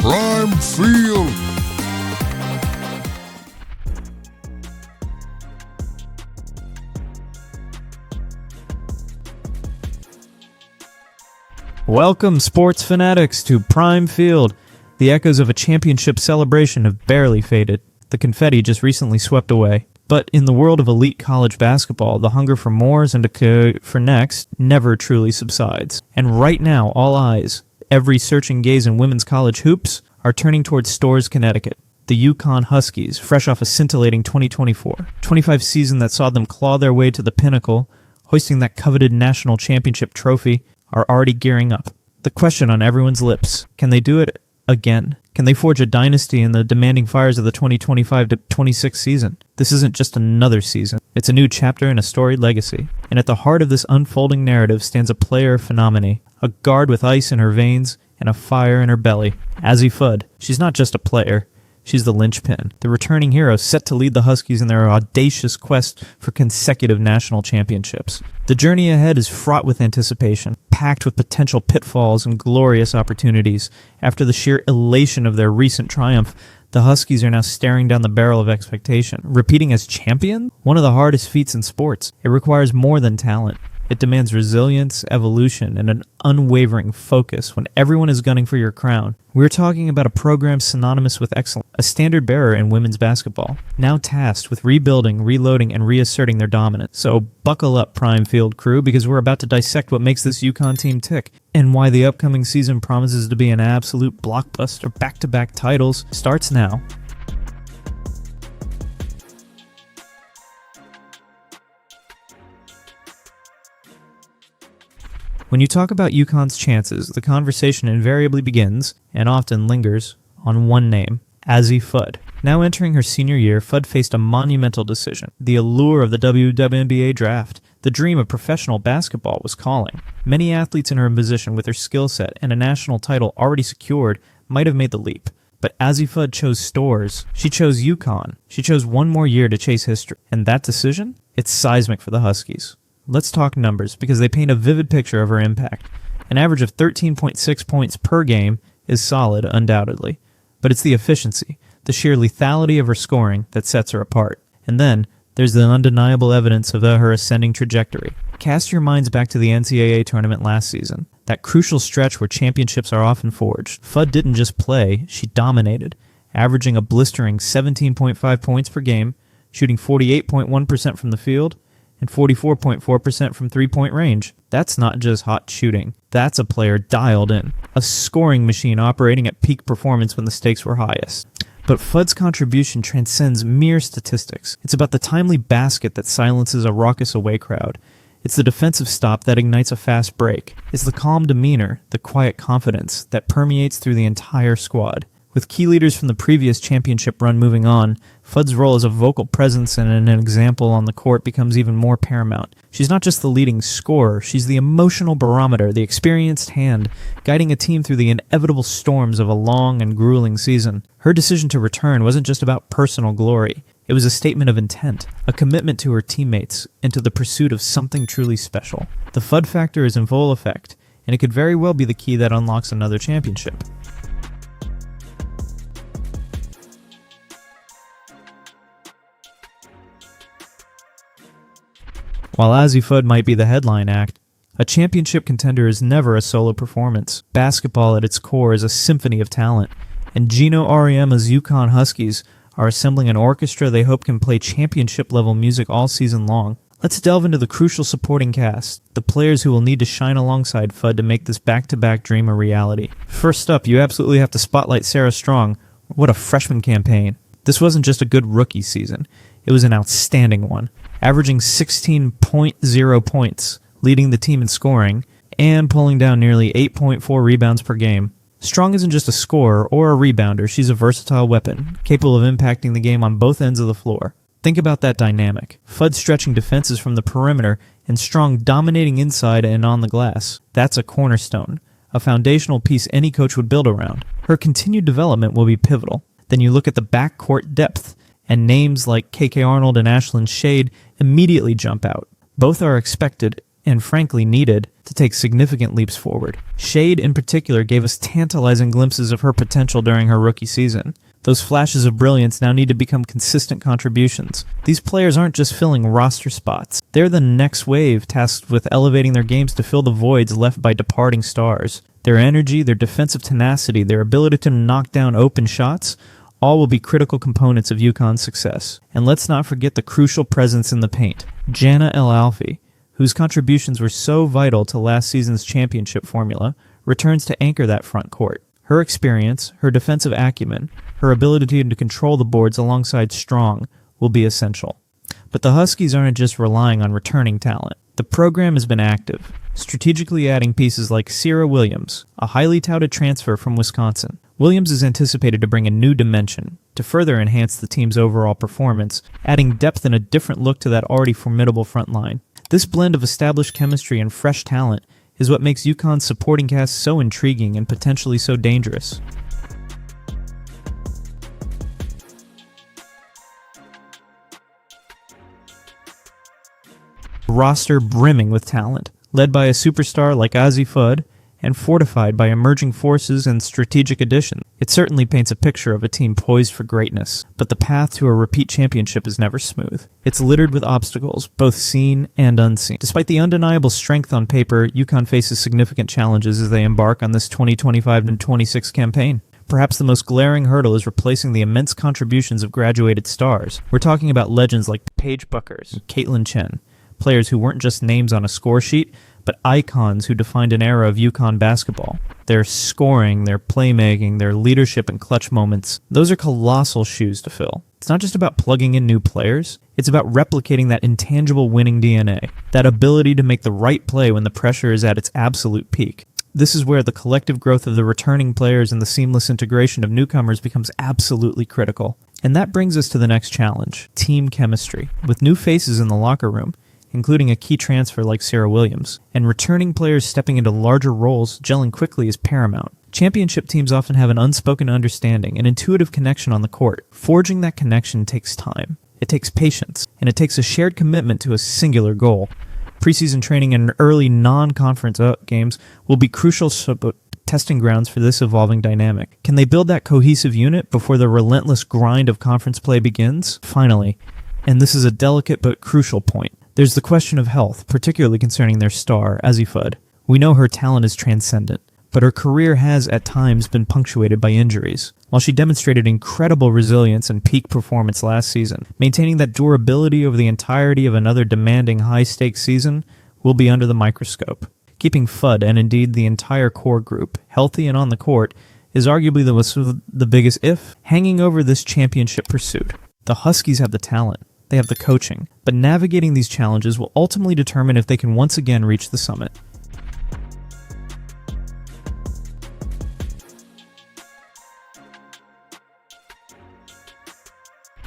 Prime Field. Welcome, sports fanatics, to Prime Field. The echoes of a championship celebration have barely faded. The confetti just recently swept away. But in the world of elite college basketball, the hunger for more and for next never truly subsides. And right now, all eyes, every searching gaze in women's college hoops, are turning towards Storrs, Connecticut. The UConn Huskies, fresh off a scintillating 2024-25 season that saw them claw their way to the pinnacle, hoisting that coveted national championship trophy, are already gearing up. The question on everyone's lips, can they do it again? Can they forge a dynasty in the demanding fires of the 2025-26 season? This isn't just another season. It's a new chapter in a storied legacy. And at the heart of this unfolding narrative stands a player phenomenon, a guard with ice in her veins and a fire in her belly. Azzi Fudd. She's not just a player. She's the linchpin, the returning hero set to lead the Huskies in their audacious quest for consecutive national championships. The journey ahead is fraught with anticipation, packed with potential pitfalls and glorious opportunities. After the sheer elation of their recent triumph, the Huskies are now staring down the barrel of expectation. Repeating as champion? One of the hardest feats in sports. It requires more than talent. It demands resilience, evolution, and an unwavering focus when everyone is gunning for your crown. We're talking about a program synonymous with excellence, a standard bearer in women's basketball, now tasked with rebuilding, reloading, and reasserting their dominance. So buckle up, Prime Field crew, because we're about to dissect what makes this UConn team tick, and why the upcoming season promises to be an absolute blockbuster. Back-to-back titles starts now. When you talk about UConn's chances, the conversation invariably begins, and often lingers, on one name, Azzi Fudd. Now entering her senior year, Fudd faced a monumental decision. The allure of the WNBA draft, the dream of professional basketball, was calling. Many athletes in her position with her skill set and a national title already secured might have made the leap. But Azzi Fudd chose Storrs. She chose UConn. She chose one more year to chase history. And that decision? It's seismic for the Huskies. Let's talk numbers, because they paint a vivid picture of her impact. An average of 13.6 points per game is solid, undoubtedly. But it's the efficiency, the sheer lethality of her scoring that sets her apart. And then, there's the undeniable evidence of her ascending trajectory. Cast your minds back to the NCAA tournament last season, that crucial stretch where championships are often forged. Fudd didn't just play, she dominated, averaging a blistering 17.5 points per game, shooting 48.1% from the field, and 44.4% from three-point range. That's not just hot shooting. That's a player dialed in. A scoring machine operating at peak performance when the stakes were highest. But Fudd's contribution transcends mere statistics. It's about the timely basket that silences a raucous away crowd. It's the defensive stop that ignites a fast break. It's the calm demeanor, the quiet confidence that permeates through the entire squad. With key leaders from the previous championship run moving on, Fudd's role as a vocal presence and an example on the court becomes even more paramount. She's not just the leading scorer, she's the emotional barometer, the experienced hand, guiding a team through the inevitable storms of a long and grueling season. Her decision to return wasn't just about personal glory. It was a statement of intent, a commitment to her teammates, and to the pursuit of something truly special. The Fudd factor is in full effect, and it could very well be the key that unlocks another championship. While Azzi Fudd might be the headline act, a championship contender is never a solo performance. Basketball at its core is a symphony of talent, and Geno Auriemma's UConn Huskies are assembling an orchestra they hope can play championship-level music all season long. Let's delve into the crucial supporting cast, the players who will need to shine alongside Fudd to make this back-to-back dream a reality. First up, you absolutely have to spotlight Serah Strong. What a freshman campaign. This wasn't just a good rookie season, it was an outstanding one. Averaging 16.0 points, leading the team in scoring, and pulling down nearly 8.4 rebounds per game. Strong isn't just a scorer or a rebounder, she's a versatile weapon, capable of impacting the game on both ends of the floor. Think about that dynamic. Fudd stretching defenses from the perimeter, and Strong dominating inside and on the glass. That's a cornerstone, a foundational piece any coach would build around. Her continued development will be pivotal. Then you look at the backcourt depth, and names like KK Arnold and Ashlynn Shade immediately jump out. Both are expected and frankly needed, to take significant leaps forward. Shade, in particular, gave us tantalizing glimpses of her potential during her rookie season. Those flashes of brilliance now need to become consistent contributions. These players aren't just filling roster spots. They're the next wave tasked with elevating their games to fill the voids left by departing stars. Their energy, their defensive tenacity, their ability to knock down open shots, all will be critical components of UConn's success. And let's not forget the crucial presence in the paint. Jana El Alfy, whose contributions were so vital to last season's championship formula, returns to anchor that front court. Her experience, her defensive acumen, her ability to control the boards alongside Strong will be essential. But the Huskies aren't just relying on returning talent. The program has been active, strategically adding pieces like Serah Williams, a highly touted transfer from Wisconsin. Williams is anticipated to bring a new dimension to further enhance the team's overall performance, adding depth and a different look to that already formidable front line. This blend of established chemistry and fresh talent is what makes UConn's supporting cast so intriguing and potentially so dangerous. Roster brimming with talent, led by a superstar like Azzi Fudd, and fortified by emerging forces and strategic additions. It certainly paints a picture of a team poised for greatness, but the path to a repeat championship is never smooth. It's littered with obstacles, both seen and unseen. Despite the undeniable strength on paper, UConn faces significant challenges as they embark on this 2025-26 campaign. Perhaps the most glaring hurdle is replacing the immense contributions of graduated stars. We're talking about legends like Paige Buckers and Caitlin Chen, players who weren't just names on a score sheet, but icons who defined an era of UConn basketball. Their scoring, their playmaking, their leadership and clutch moments, those are colossal shoes to fill. It's not just about plugging in new players, it's about replicating that intangible winning DNA, that ability to make the right play when the pressure is at its absolute peak. This is where the collective growth of the returning players and the seamless integration of newcomers becomes absolutely critical. And that brings us to the next challenge, team chemistry. With new faces in the locker room, including a key transfer like Serah Williams, and returning players stepping into larger roles, gelling quickly is paramount. Championship teams often have an unspoken understanding, an intuitive connection on the court. Forging that connection takes time. It takes patience, and it takes a shared commitment to a singular goal. Preseason training and early non-conference games will be crucial testing grounds for this evolving dynamic. Can they build that cohesive unit before the relentless grind of conference play begins? Finally, and this is a delicate but crucial point, there's the question of health, particularly concerning their star, Azzi Fudd. We know her talent is transcendent, but her career has at times been punctuated by injuries. While she demonstrated incredible resilience and peak performance last season, maintaining that durability over the entirety of another demanding high-stakes season will be under the microscope. Keeping Fudd, and indeed the entire core group, healthy and on the court is arguably the biggest if hanging over this championship pursuit. The Huskies have the talent. They have the coaching, but navigating these challenges will ultimately determine if they can once again reach the summit.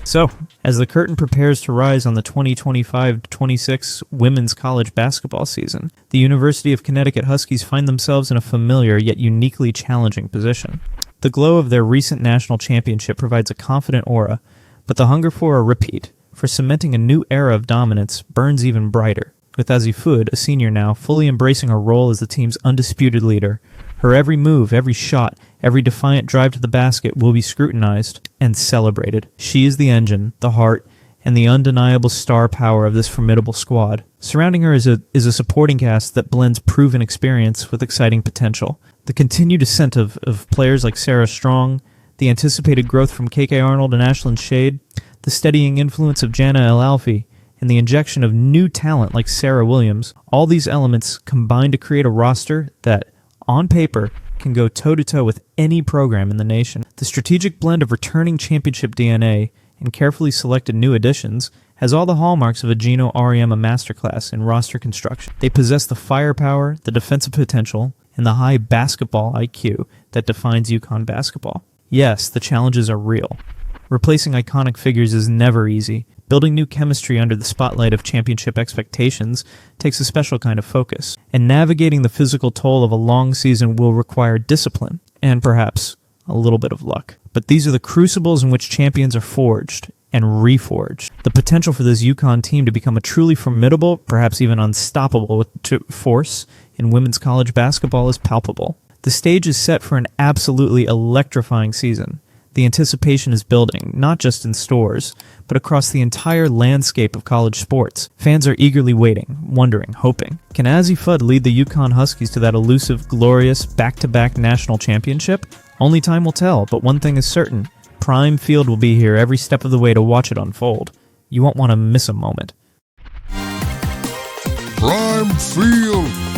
So, as the curtain prepares to rise on the 2025-26 women's college basketball season, the University of Connecticut Huskies find themselves in a familiar yet uniquely challenging position. The glow of their recent national championship provides a confident aura, but the hunger for a repeat, for cementing a new era of dominance, burns even brighter. With Azzi Fudd, a senior now, fully embracing her role as the team's undisputed leader, her every move, every shot, every defiant drive to the basket will be scrutinized and celebrated. She is the engine, the heart, and the undeniable star power of this formidable squad. Surrounding her is a supporting cast that blends proven experience with exciting potential. The continued ascent of players like Sarah Strong, the anticipated growth from KK Arnold and Ashlynn Shade, the steadying influence of Jana El Alfy, and the injection of new talent like Serah Williams, all these elements combine to create a roster that, on paper, can go toe-to-toe with any program in the nation. The strategic blend of returning championship DNA and carefully selected new additions has all the hallmarks of a Geno Auriemma masterclass in roster construction. They possess the firepower, the defensive potential, and the high basketball IQ that defines UConn basketball. Yes, the challenges are real. Replacing iconic figures is never easy. Building new chemistry under the spotlight of championship expectations takes a special kind of focus, and navigating the physical toll of a long season will require discipline, and perhaps a little bit of luck. But these are the crucibles in which champions are forged, and reforged. The potential for this UConn team to become a truly formidable, perhaps even unstoppable force in women's college basketball is palpable. The stage is set for an absolutely electrifying season. The anticipation is building, not just in stores, but across the entire landscape of college sports. Fans are eagerly waiting, wondering, hoping. Can Azzi Fudd lead the UConn Huskies to that elusive, glorious, back-to-back national championship? Only time will tell, but one thing is certain. Prime Field will be here every step of the way to watch it unfold. You won't want to miss a moment. Prime Field!